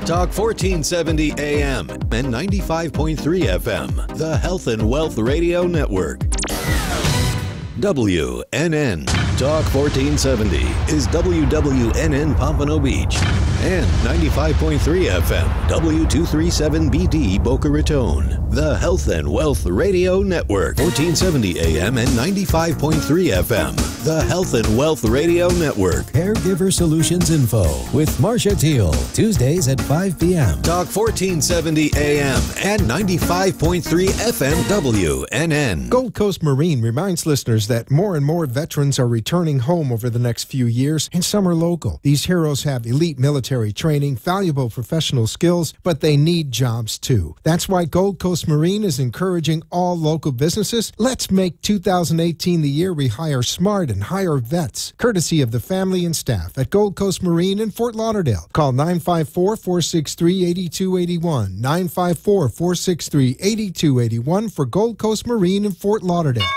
Talk 1470 AM and 95.3 FM, the Health and Wealth Radio Network. WNN. Talk 1470 is WWNN Pompano Beach and 95.3 FM, W237BD Boca Raton, the Health and Wealth Radio Network. 1470 AM and 95.3 FM, the Health and Wealth Radio Network. Caregiver Solutions Info with Marcia Teal, Tuesdays at 5 p.m. Talk 1470 AM and 95.3 FM WNN. Gold Coast Marine reminds listeners that more and more veterans are returning home over the next few years, and some are local. These heroes have elite military training, valuable professional skills, but they need jobs too. That's why Gold Coast Marine is encouraging all local businesses. Let's make 2018 the year we hire smart and hire vets, courtesy of the family and staff at Gold Coast Marine in Fort Lauderdale. Call 954-463-8281, 954-463-8281 for Gold Coast Marine in Fort Lauderdale.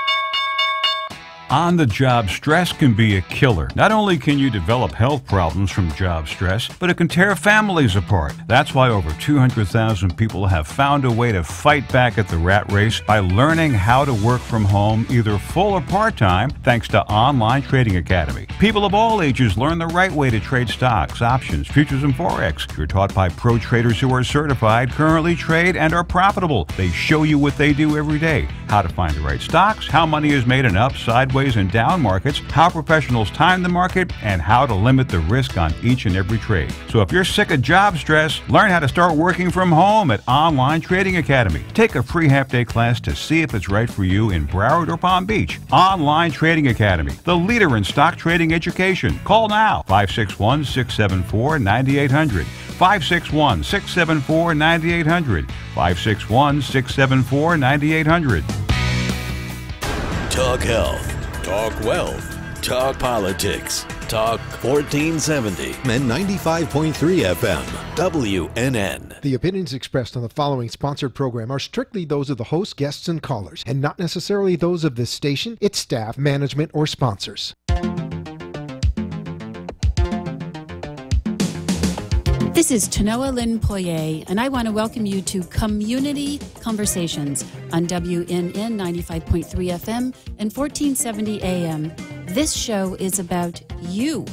On-the-job stress can be a killer. Not only can you develop health problems from job stress, but it can tear families apart. That's why over 200,000 people have found a way to fight back at the rat race by learning how to work from home, either full or part-time, thanks to Online Trading Academy. People of all ages learn the right way to trade stocks, options, futures, and Forex. You're taught by pro traders who are certified, currently trade, and are profitable. They show you what they do every day, how to find the right stocks, how money is made in up, sideways, and down markets, how professionals time the market, and how to limit the risk on each and every trade. So if you're sick of job stress, learn how to start working from home at Online Trading Academy. Take a free half-day class to see if it's right for you in Broward or Palm Beach. Online Trading Academy, the leader in stock trading education. Call now, 561-674-9800. 561-674-9800. 561-674-9800. Talk health. Talk wealth. Talk politics. Talk 1470 and 95.3 FM WNN. The opinions expressed on the following sponsored program are strictly those of the host, guests, and callers, and not necessarily those of this station, its staff, management, or sponsors. This is Tanoa Lynn Poirier, and I want to welcome you to Comm-Unity Conversations on WNN 95.3 FM and 1470 AM. This show is about you.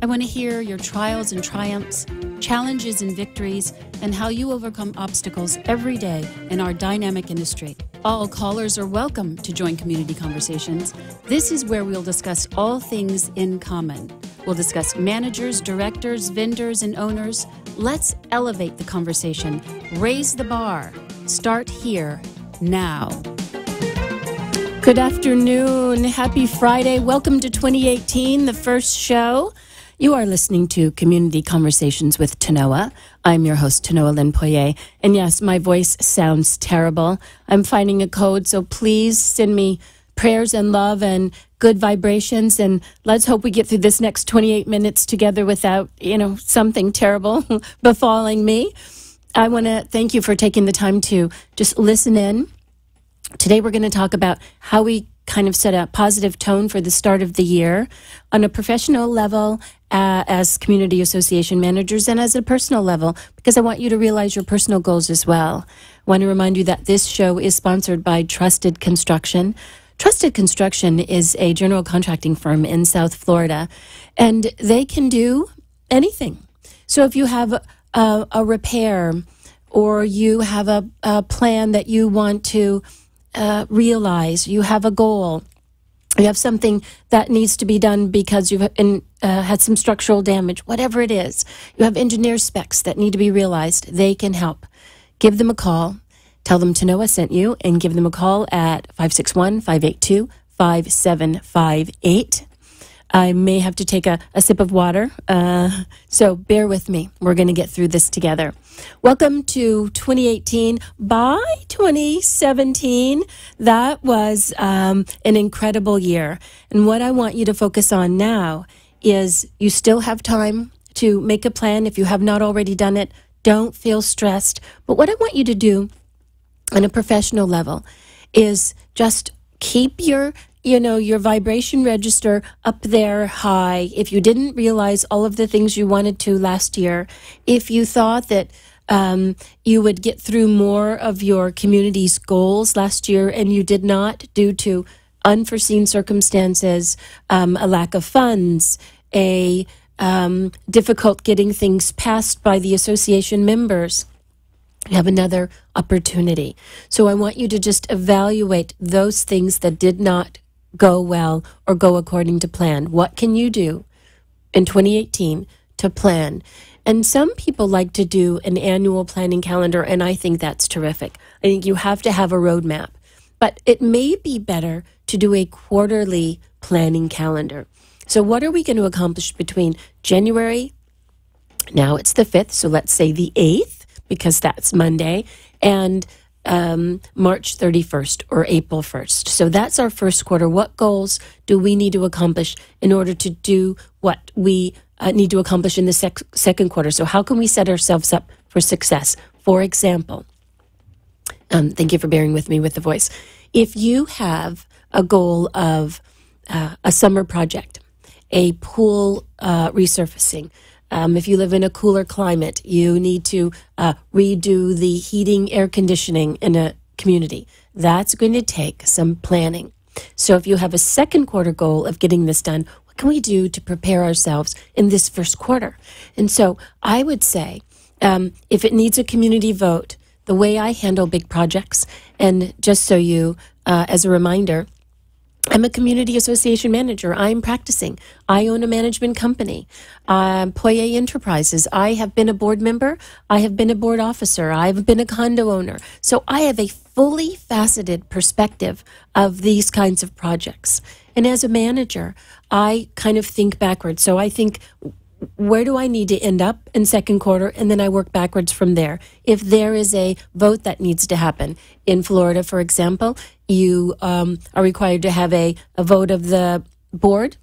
I want to hear your trials and triumphs, challenges and victories, and how you overcome obstacles every day in our dynamic industry. All callers are welcome to join Community Conversations. This is where we'll discuss all things in common. We'll discuss managers, directors, vendors, and owners. Let's elevate the conversation. Raise the bar. Start here, now. Good afternoon. Happy Friday. Welcome to 2018, the first show. You are listening to Community Conversations with Tanoa. I'm your host, Tanoa Lynn Poirier. And yes, my voice sounds terrible. I'm finding a code, so please send me prayers and love and good vibrations, and let's hope we get through this next 28 minutes together without, something terrible befalling me. I want to thank you for taking the time to just listen in. Today we're going to talk about how we kind of set a positive tone for the start of the year on a professional level as community association managers and as a personal level, because I want you to realize your personal goals as well. I want to remind you that this show is sponsored by Trusted Construction. Trusted Construction is a general contracting firm in South Florida, and they can do anything. So if you have a repair, or you have a plan that you want to realize, you have a goal, you have something that needs to be done because you've had some structural damage, whatever it is, you have engineer specs that need to be realized, they can help. Give them a call. Tell them Tanoa sent you, and give them a call at 561-582-5758. I may have to take a sip of water, so bear with me. We're going to get through this together. Welcome to 2018. By 2017, that was an incredible year. And what I want you to focus on now is you still have time to make a plan. If you have not already done it, don't feel stressed. But what I want you to do on a professional level is just keep your your vibration register up there high, if you didn't realize all of the things you wanted to last year, if you thought that you would get through more of your community's goals last year and you did not due to unforeseen circumstances, a lack of funds, a difficult getting things passed by the association members, you have another opportunity. So I want you to just evaluate those things that did not go well or go according to plan. What can you do in 2018 to plan? And some people like to do an annual planning calendar, and I think that's terrific. I think you have to have a roadmap. But it may be better to do a quarterly planning calendar. So what are we going to accomplish between January, now it's the 5th, so let's say the 8th, because that's Monday, and March 31st or April 1st. So that's our first quarter. What goals do we need to accomplish in order to do what we need to accomplish in the second quarter? So how can we set ourselves up for success? For example, thank you for bearing with me with the voice. If you have a goal of a summer project, a pool resurfacing, if you live in a cooler climate, you need to redo the heating, air conditioning in a community. That's going to take some planning. So if you have a second quarter goal of getting this done, what can we do to prepare ourselves in this first quarter? And so I would say, if it needs a community vote, the way I handle big projects, and just so you, as a reminder, I'm a community association manager. I'm practicing. I own a management company, Poye Enterprises. I have been a board member. I have been a board officer. I've been a condo owner. So I have a fully faceted perspective of these kinds of projects. And as a manager, I kind of think backwards. So I think, where do I need to end up in second quarter? And then I work backwards from there. If there is a vote that needs to happen, in Florida, for example, you are required to have a vote of the board,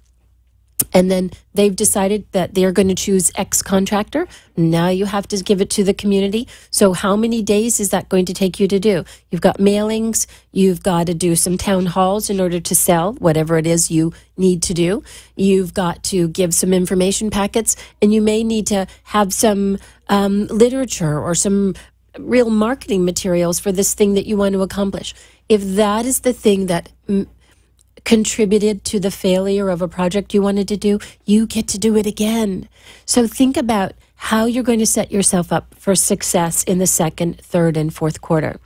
and then they've decided that they're going to choose X contractor. Now you have to give it to the community. So how many days is that going to take you to do? You've got mailings. You've got to do some town halls in order to sell whatever it is you need to do. You've got to give some information packets, and you may need to have some literature or some real marketing materials for this thing that you want to accomplish. If that is the thing that contributed to the failure of a project you wanted to do, you get to do it again. So think about how you're going to set yourself up for success in the second, third, and fourth quarter.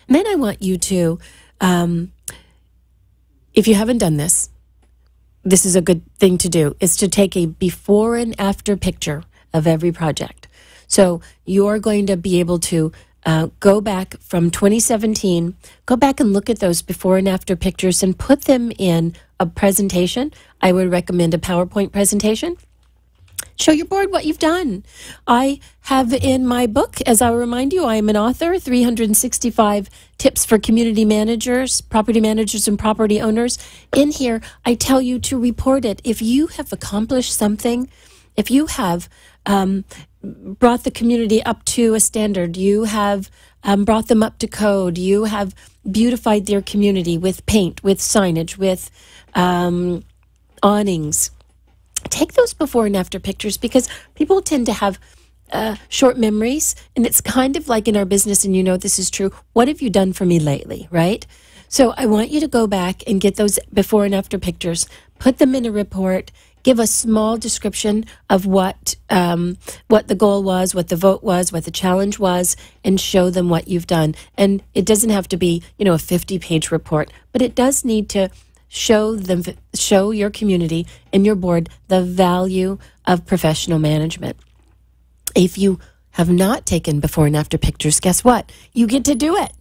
And then I want you to, if you haven't done this, this is a good thing to do, is to take a before and after picture of every project. So you're going to be able to go back from 2017, go back and look at those before and after pictures and put them in a presentation. I would recommend a PowerPoint presentation. Show your board what you've done. I have in my book, as I'll remind you, I am an author, 365 Tips for Community Managers, Property Managers, and Property Owners. In here, I tell you to report it. If you have accomplished something, if you have brought the community up to a standard, you have brought them up to code, you have beautified their community with paint, with signage, with awnings. Take those before and after pictures, because people tend to have short memories, and it's kind of like in our business, and you know this is true. What have you done for me lately, right? So I want you to go back and get those before and after pictures, put them in a report, give a small description of what the goal was, what the vote was, what the challenge was, and show them what you've done. And it doesn't have to be, a 50-page report, but it does need to show your community and your board the value of professional management. If you have not taken before and after pictures, guess what? You get to do it.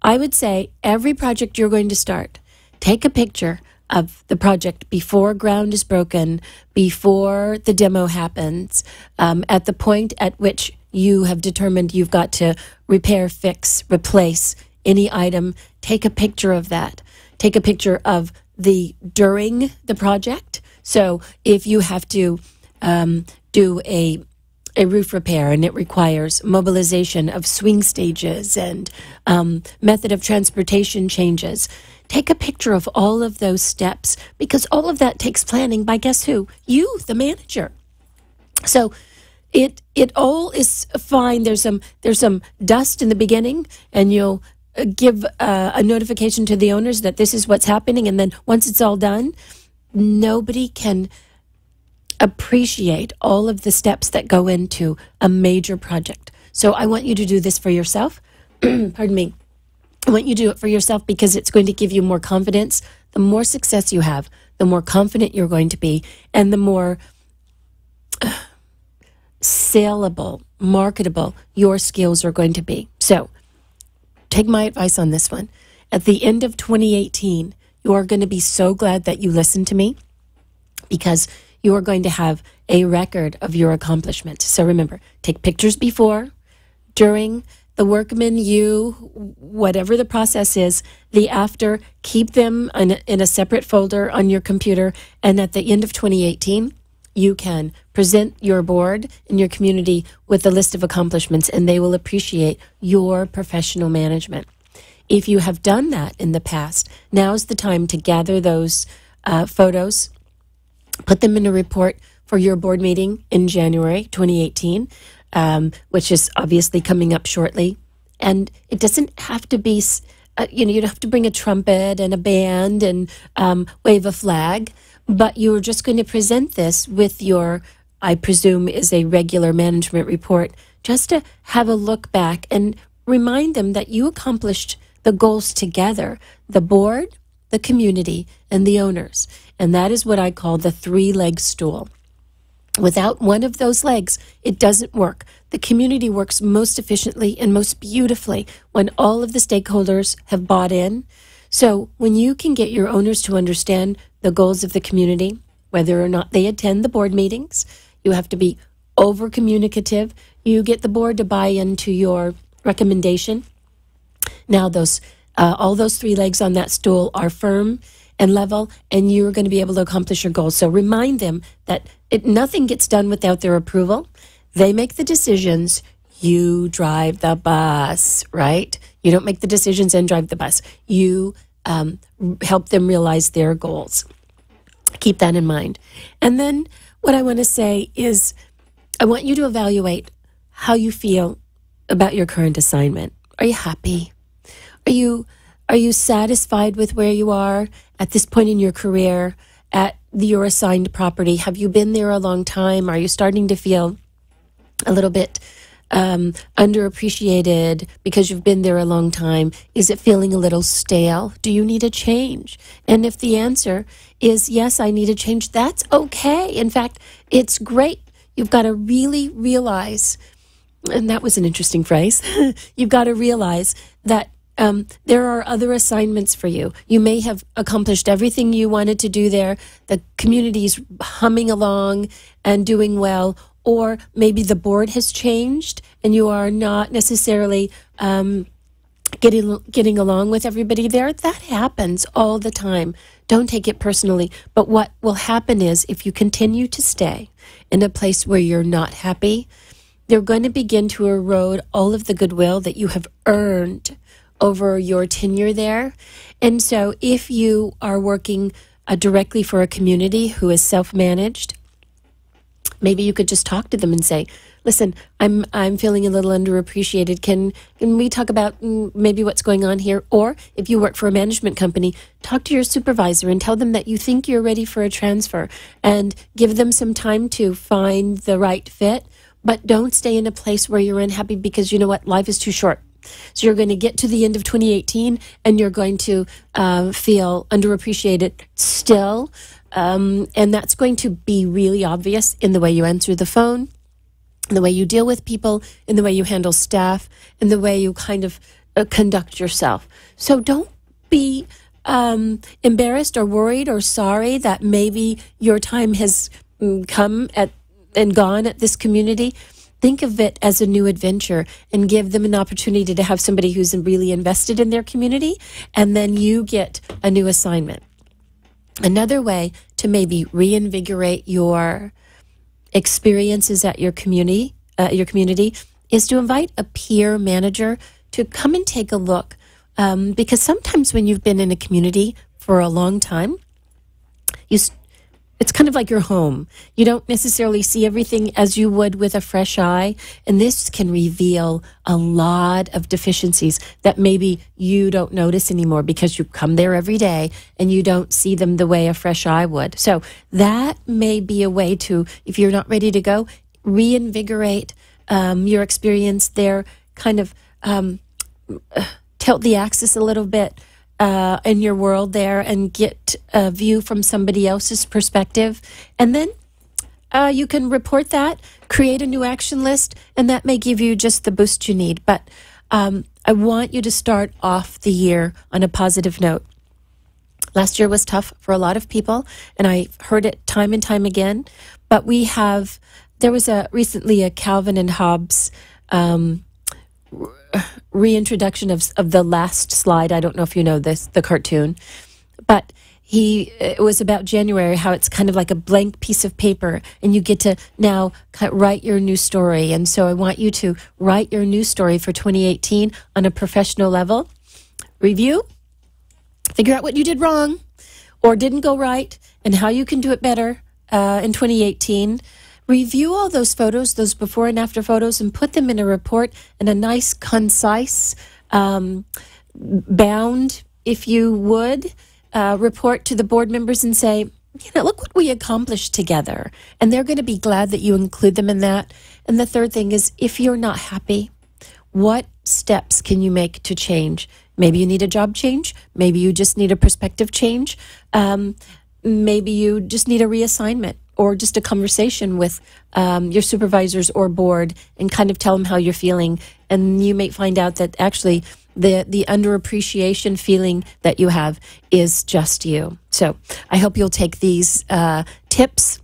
I would say every project you're going to start, take a picture of the project before ground is broken, before the demo happens, at the point at which you have determined you've got to repair, fix, replace any item. Take a picture of that. Take a picture of during the project. So if you have to do a roof repair and it requires mobilization of swing stages and method of transportation changes, take a picture of all of those steps, because all of that takes planning by guess who? You, the manager. So it all is fine. There's some dust in the beginning, and you'll give a notification to the owners that this is what's happening, and then once it's all done, nobody can appreciate all of the steps that go into a major project. So I want you to do this for yourself. Pardon me. I want you to do it for yourself because it's going to give you more confidence. The more success you have, the more confident you're going to be, and the more saleable, marketable your skills are going to be. So take my advice on this one. At the end of 2018, you are going to be so glad that you listened to me, because you are going to have a record of your accomplishment. So remember, take pictures before, during, the workman, you, whatever the process is, the after, keep them in a separate folder on your computer. And at the end of 2018, you can present your board and your community with a list of accomplishments, and they will appreciate your professional management. If you have done that in the past, now's the time to gather those photos, put them in a report for your board meeting in January 2018, which is obviously coming up shortly. And it doesn't have to be, you don't have to bring a trumpet and a band and wave a flag, but you're just going to present this with your, I presume, is a regular management report, just to have a look back and remind them that you accomplished the goals together, the board, the community, and the owners. And that is what I call the three-leg stool. Without one of those legs, it doesn't work. The community works most efficiently and most beautifully when all of the stakeholders have bought in. So when you can get your owners to understand the goals of the community, whether or not they attend the board meetings, you have to be over-communicative. You get the board to buy into your recommendation. Now those all those three legs on that stool are firm and level, and you're going to be able to accomplish your goals. So remind them that nothing gets done without their approval. They make the decisions. You drive the bus, right? You don't make the decisions and drive the bus. You help them realize their goals. Keep that in mind. And then what I want to say is I want you to evaluate how you feel about your current assignment. Are you happy? Are you satisfied with where you are at this point in your career, at your assigned property? Have you been there a long time? Are you starting to feel a little bit underappreciated because you've been there a long time? Is it feeling a little stale? Do you need a change? And if the answer is yes, I need a change, that's okay. In fact, it's great. You've got to really realize, and that was an interesting phrase, you've got to realize that there are other assignments for you. You may have accomplished everything you wanted to do there. The community's humming along and doing well. Or maybe the board has changed and you are not necessarily getting along with everybody there. That happens all the time. Don't take it personally. But what will happen is if you continue to stay in a place where you're not happy, they're going to begin to erode all of the goodwill that you have earned over your tenure there. And so if you are working directly for a community who is self-managed, maybe you could just talk to them and say, listen, I'm feeling a little underappreciated. Can we talk about maybe what's going on here? Or if you work for a management company, talk to your supervisor and tell them that you think you're ready for a transfer and give them some time to find the right fit. But don't stay in a place where you're unhappy, because you know what? Life is too short. So you're going to get to the end of 2018 and you're going to feel underappreciated still. And that's going to be really obvious in the way you answer the phone, in the way you deal with people, in the way you handle staff, in the way you kind of conduct yourself. So don't be embarrassed or worried or sorry that maybe your time has come and gone at this community. Think of it as a new adventure and give them an opportunity to have somebody who's really invested in their community, and then you get a new assignment. Another way to maybe reinvigorate your experiences at your community is to invite a peer manager to come and take a look Because sometimes when you've been in a community for a long time, it's kind of like your home. You don't necessarily see everything as you would with a fresh eye. And this can reveal a lot of deficiencies that maybe you don't notice anymore because you come there every day and you don't see them the way a fresh eye would. So that may be a way to, if you're not ready to go, reinvigorate your experience there, kind of tilt the axis a little bit in your world there and get a view from somebody else's perspective. And then you can report that, create a new action list, and that may give you just the boost you need. But I want you to start off the year on a positive note. Last year was tough for a lot of people, and I heard it time and time again. But there was recently a Calvin and Hobbes reintroduction of the last slide. I don't know if you know this, the cartoon, but it was about January, how it's kind of like a blank piece of paper and you get to now write your new story. And so I want you to write your new story for 2018 on a professional level. Review, figure out what you did wrong or didn't go right and how you can do it better in 2018. Review all those photos, those before and after photos, and put them in a report in a nice, concise, bound, if you would, report to the board members and say, look what we accomplished together. And they're going to be glad that you include them in that. And the third thing is, if you're not happy, what steps can you make to change? Maybe you need a job change. Maybe you just need a perspective change. Maybe you just need a reassignment, or just a conversation with your supervisors or board and kind of tell them how you're feeling. And you may find out that actually the underappreciation feeling that you have is just you. So I hope you'll take these tips.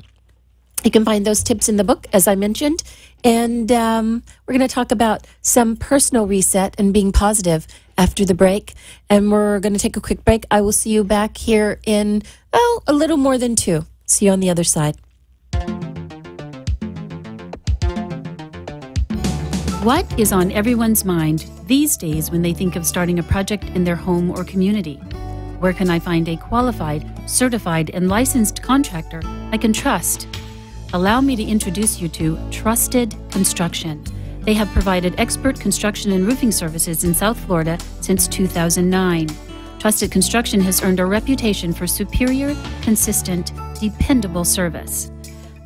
You can find those tips in the book, as I mentioned. And we're going to talk about some personal reset and being positive after the break. And we're going to take a quick break. I will see you back here in, a little more than 2. See you on the other side. What is on everyone's mind these days when they think of starting a project in their home or community? Where can I find a qualified, certified, and licensed contractor I can trust? Allow me to introduce you to Trusted Construction. They have provided expert construction and roofing services in South Florida since 2009. Trusted Construction has earned a reputation for superior, consistent, dependable service.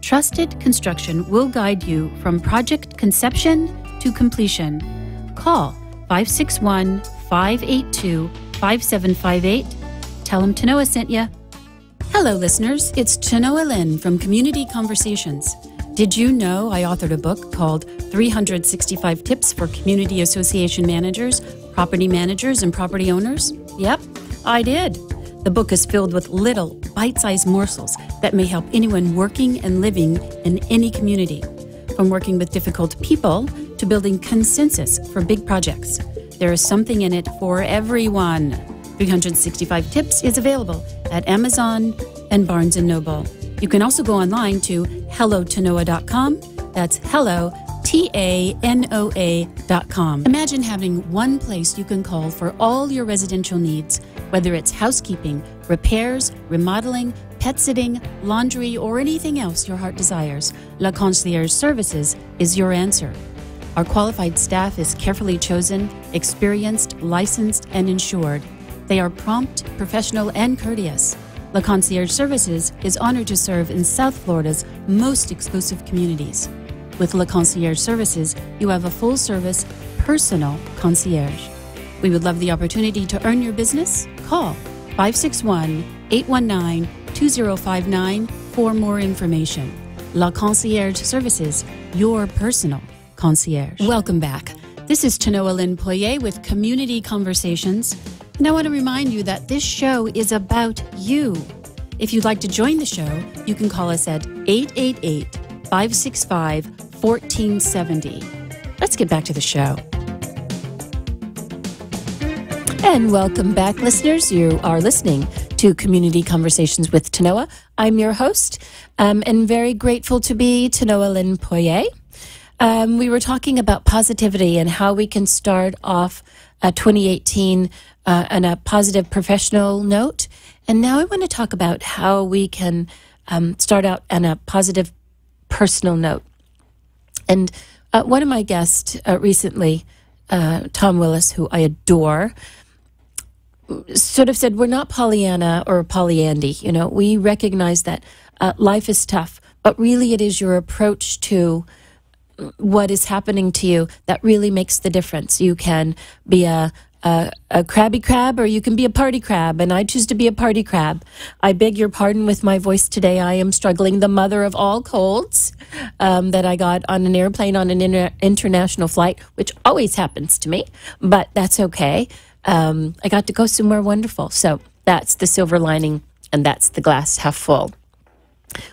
Trusted Construction will guide you from project conception to completion. Call 561-582-5758. Tell them Tanoa sent you. Hello, listeners. It's Tanoa Lynn from Community Conversations. Did you know I authored a book called 365 Tips for Community Association Managers, Property Managers, and Property Owners? Yep, I did. The book is filled with little bite-sized morsels that may help anyone working and living in any community. From working with difficult people to building consensus for big projects. There is something in it for everyone. 365 Tips is available at Amazon and Barnes & Noble. You can also go online to hellotanoa.com. That's hello, TANOA.com. Imagine having one place you can call for all your residential needs, whether it's housekeeping, repairs, remodeling, pet sitting, laundry, or anything else your heart desires. La Concierge Services is your answer. Our qualified staff is carefully chosen, experienced, licensed, and insured. They are prompt, professional, and courteous. La Concierge Services is honored to serve in South Florida's most exclusive communities. With La Concierge Services, you have a full-service, personal concierge. We would love the opportunity to earn your business. Call 561-819-2059 for more information. La Concierge Services, your personal concierge. Welcome back. This is Tanoa Lynn Poirier with Community Conversations. And I want to remind you that this show is about you. If you'd like to join the show, you can call us at 888-565-1470. Let's get back to the show. And welcome back, listeners. You are listening to Community Conversations with Tanoa. I'm your host, and very grateful to be Tanoa Lynn Poirier. We were talking about positivity and how we can start off 2018 on a positive professional note. And now I want to talk about how we can start out on a positive personal note. And one of my guests recently, Tom Willis, who I adore, sort of said, we're not Pollyanna or Pollyandy. You know, we recognize that life is tough, but really it is your approach to what is happening to you that really makes the difference. You can be a crabby crab, or you can be a party crab, and I choose to be a party crab. I beg your pardon with my voice today. I am struggling, the mother of all colds, that I got on an airplane on an international flight, which always happens to me, but that's okay. I got to go somewhere wonderful. So that's the silver lining, and that's the glass half full.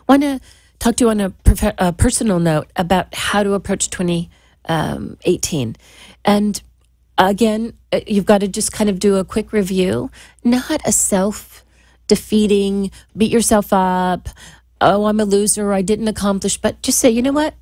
Want to talk to you on a personal note about how to approach 2018. And again, you've got to just kind of do a quick review, not a self-defeating, beat yourself up, oh, I'm a loser, I didn't accomplish, but just say, you know what?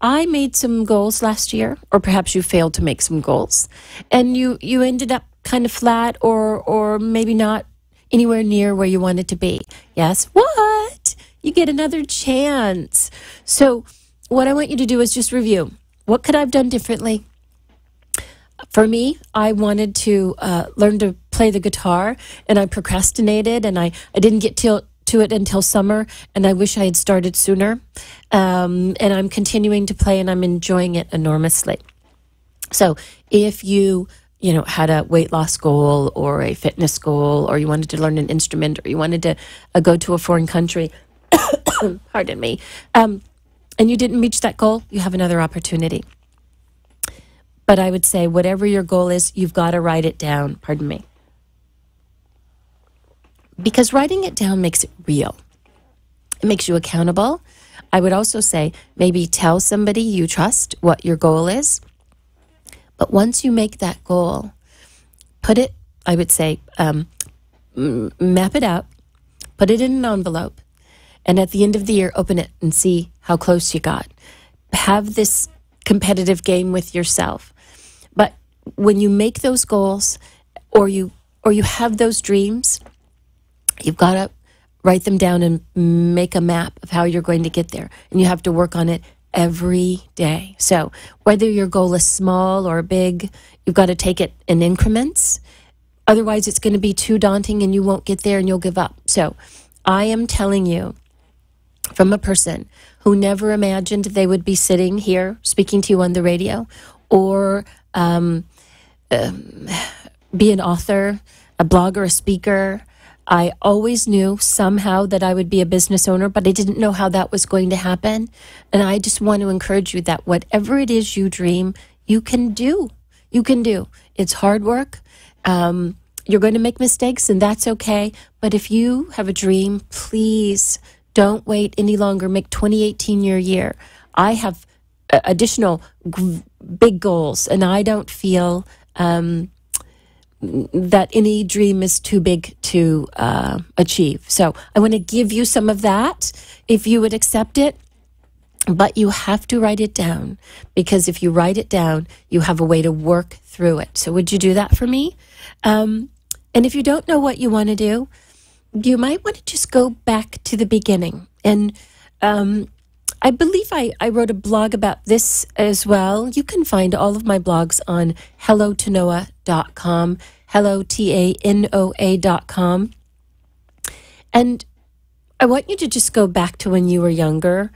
I made some goals last year, or perhaps you failed to make some goals, and you ended up kind of flat or maybe not anywhere near where you wanted to be. Yes, what? You get another chance. So what I want you to do is just review. What could I have done differently? For me, I wanted to learn to play the guitar, and I procrastinated, and I didn't get to it until summer, and I wish I had started sooner. And I'm continuing to play, and I'm enjoying it enormously. So if you had a weight loss goal or a fitness goal, or you wanted to learn an instrument, or you wanted to go to a foreign country, pardon me, and you didn't reach that goal, you have another opportunity. But I would say whatever your goal is, you've got to write it down, pardon me. Because writing it down makes it real. It makes you accountable. I would also say maybe tell somebody you trust what your goal is. But once you make that goal, put it, I would say, map it out, put it in an envelope, and at the end of the year, open it and see how close you got. Have this competitive game with yourself. But when you make those goals, or you have those dreams, you've got to write them down and make a map of how you're going to get there. And you have to work on it every day. So whether your goal is small or big, you've got to take it in increments. Otherwise, it's going to be too daunting and you won't get there and you'll give up. So I am telling you from a person who never imagined they would be sitting here speaking to you on the radio, or be an author, a blogger, a speaker. I always knew somehow that I would be a business owner, but I didn't know how that was going to happen. And I just want to encourage you that whatever it is you dream, you can do. You can do. It's hard work. You're going to make mistakes, and that's okay. But if you have a dream, please don't wait any longer. Make 2018 your year. I have additional big goals, and I don't feel that any dream is too big to achieve. So I want to give you some of that, if you would accept it. But you have to write it down, because if you write it down, you have a way to work through it. So would you do that for me? And if you don't know what you want to do, you might want to just go back to the beginning. And I believe I wrote a blog about this as well. You can find all of my blogs on hellotanoa.com, hellotanoa.com. And I want you to just go back to when you were younger,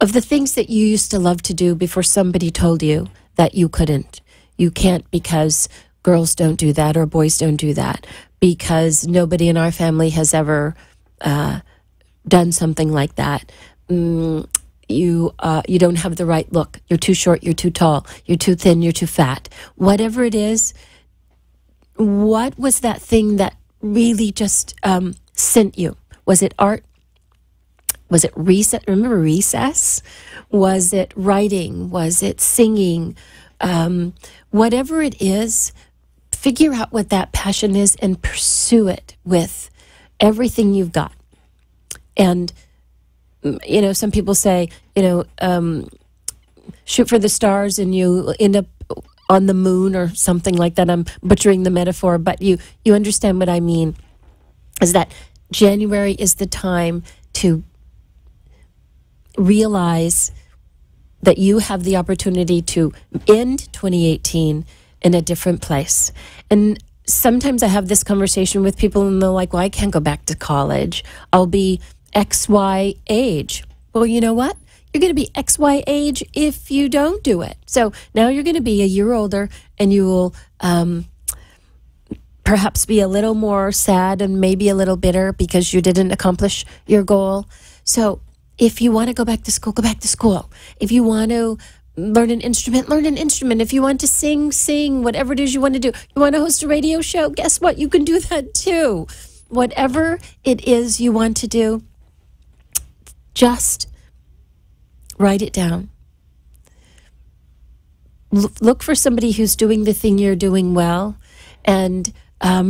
of the things that you used to love to do before somebody told you that you couldn't. You can't because girls don't do that, or boys don't do that, because nobody in our family has ever done something like that. You don't have the right look. You're too short, you're too tall, you're too thin, you're too fat. Whatever it is, what was that thing that really just sent you? Was it art? Was it recess? Remember recess? Was it writing? Was it singing? Whatever it is, figure out what that passion is and pursue it with everything you've got. And, some people say, shoot for the stars and you end up on the moon or something like that. I'm butchering the metaphor, but you understand what I mean, is that January is the time to realize that you have the opportunity to end 2018 in a different place. And sometimes I have this conversation with people and they're like, well, I can't go back to college. I'll be XY age. Well, you know what? You're going to be XY age if you don't do it. So now you're going to be a year older, and you will perhaps be a little more sad and maybe a little bitter because you didn't accomplish your goal. So if you want to go back to school, go back to school. If you want to learn an instrument, learn an instrument. If you want to sing, whatever it is you want to do. You want to host a radio show? Guess what? You can do that too. Whatever it is you want to do, just write it down. Look for somebody who's doing the thing you're doing well, and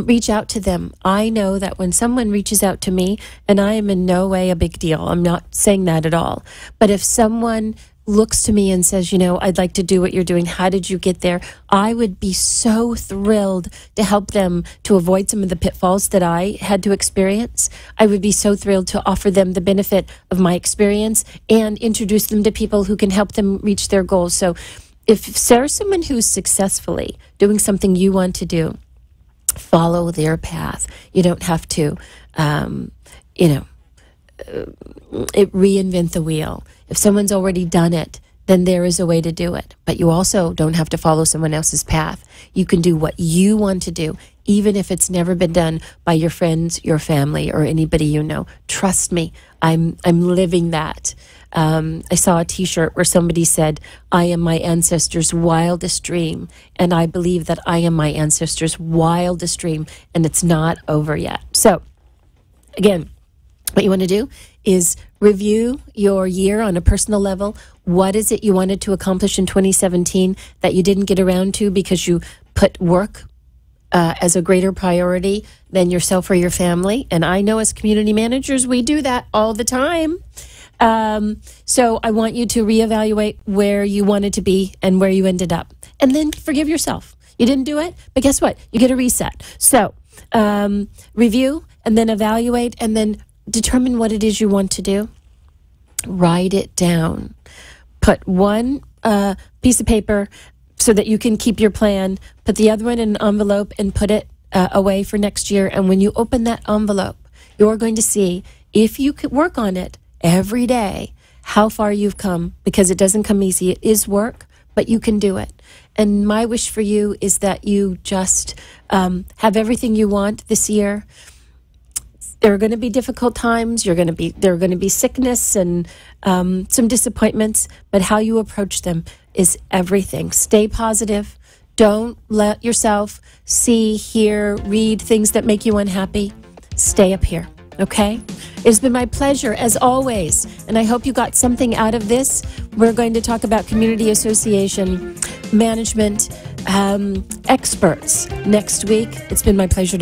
reach out to them. I know that when someone reaches out to me, and I am in no way a big deal, I'm not saying that at all, but if someone looks to me and says, I'd like to do what you're doing, how did you get there? I would be so thrilled to help them to avoid some of the pitfalls that I had to experience. I would be so thrilled to offer them the benefit of my experience and introduce them to people who can help them reach their goals. So if there's someone who's successfully doing something you want to do, follow their path. You don't have to, reinvent the wheel. If someone's already done it, then there is a way to do it. But you also don't have to follow someone else's path. You can do what you want to do, even if it's never been done by your friends, your family, or anybody you know. Trust me, I'm living that. I saw a T-shirt where somebody said, I am my ancestors' wildest dream. And I believe that I am my ancestors' wildest dream, and it's not over yet. So, again, what you want to do is review your year on a personal level. What is it you wanted to accomplish in 2017 that you didn't get around to because you put work as a greater priority than yourself or your family? And I know as community managers, we do that all the time. So I want you to reevaluate where you wanted to be and where you ended up. And then forgive yourself. You didn't do it, but guess what? You get a reset. So review and then evaluate and then determine what it is you want to do. Write it down. Put one piece of paper so that you can keep your plan. Put the other one in an envelope and put it away for next year. And when you open that envelope, you're going to see, if you could work on it every day, how far you've come, because it doesn't come easy. It is work, but you can do it. And my wish for you is that you just have everything you want this year. There are going to be difficult times. There are going to be sickness and some disappointments, but how you approach them is everything. Stay positive. Don't let yourself see, hear, read things that make you unhappy. Stay up here, okay? It's been my pleasure, as always, and I hope you got something out of this. We're going to talk about community association management experts next week. It's been my pleasure to